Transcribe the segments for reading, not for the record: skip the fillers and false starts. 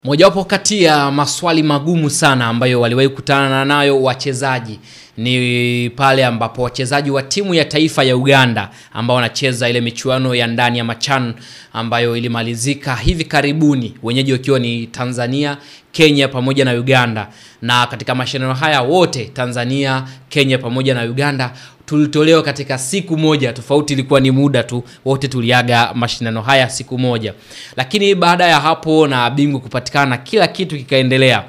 Mojawapo kati ya maswali magumu sana ambayo waliwahi kutana nayo wachezaji ni pale ambapo wachezaji wa timu ya taifa ya Uganda ambao wanacheza ile michuano ya ndani ya machan ambayo ilimalizika hivi karibuni, wenyeji wakiwa ni Tanzania, Kenya pamoja na Uganda. Na katika mashindano haya wote Tanzania, Kenya pamoja na Uganda tulitolewa katika siku moja, tofauti ilikuwa ni muda tu, wote tuliaga mashindano haya siku moja. Lakini baada ya hapo na bingwa kupatikana, kila kitu kikaendelea.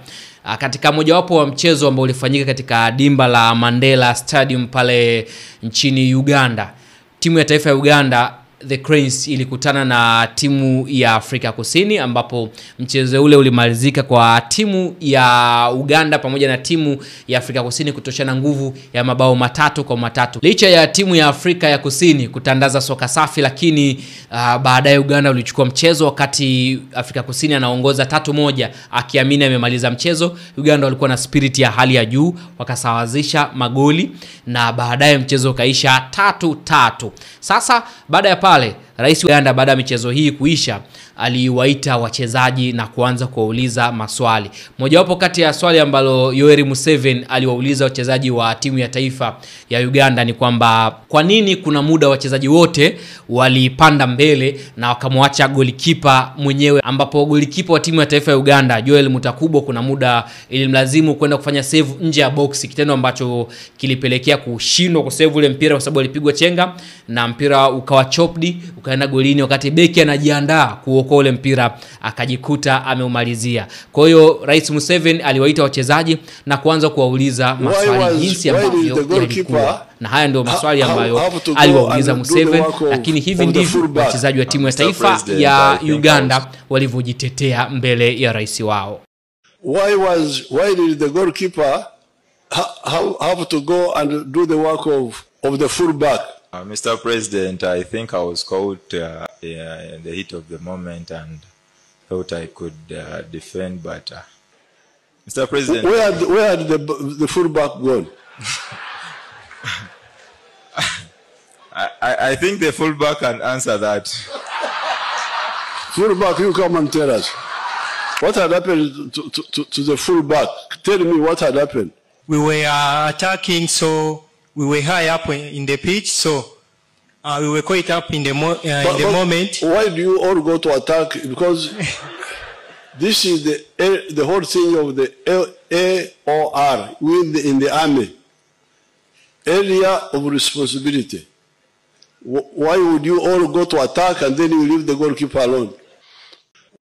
Katika mojawapo wa mchezo ambao ulifanyika katika dimba la Mandela Stadium pale nchini Uganda, timu ya taifa ya Uganda The Cranes ilikutana na timu ya Afrika Kusini, ambapo mchezo ule ulimalizika kwa timu ya Uganda pamoja na timu ya Afrika Kusini kutoshana nguvu ya mabao 3-3. Licha ya timu ya Afrika ya Kusini kutandaza soka safi, lakini baadaye Uganda ulichukua mchezo wakati Afrika Kusini anaongoza 3-1 akiamini amemaliza mchezo. Uganda walikuwa na spirit ya hali ya juu, wakasawazisha magoli na baadaye mchezo kaisha 3-3. Sasa baada ya pale, Rais wa Uganda baada ya michezo hii kuisha aliwaita wachezaji na kuanza kuwauliza maswali. Mojawapo kati ya swali ambalo Yoweri Museveni aliwauliza wachezaji wa timu ya taifa ya Uganda ni kwamba kwa nini kuna muda wachezaji wote walipanda mbele na wakamwacha golikipa mwenyewe, ambapo golikipa wa timu ya taifa ya Uganda Joel Mutakubo kuna muda ilimlazimu kwenda kufanya save nje ya box, kitendo ambacho kilipelekea kushindwa kusave ule mpira kwa sababu alipigwa chenga na mpira ukawa chopped ukaenda golini, wakati beki anajiandaa kuokoa ule mpira akajikuta ameumalizia. Kwa hiyo Rais Museveni aliwaita wachezaji na kuanza kuwauliza maswali jinsi ambavyo yalikuwa. Na haya ndio maswali ambayo aliwauliza Museveni, lakini hivi ndivyo wachezaji wa timu ya taifa ya Uganda walivyojitetea mbele ya rais wao. Why did the goalkeeper have to go and do the work of the fullback? Mr. President, I think I was caught in the heat of the moment and thought I could defend, but Mr. President, where had the fullback gone? I think the fullback can answer that. Fullback, you come and tell us. What had happened to the fullback? Tell me what had happened. We were attacking, so we were high up in the pitch, so we were quite up in the moment. Why do you all go to attack? Because this is the whole thing of the AOR in the army. Area of responsibility. Why would you all go to attack and then you leave the goalkeeper alone?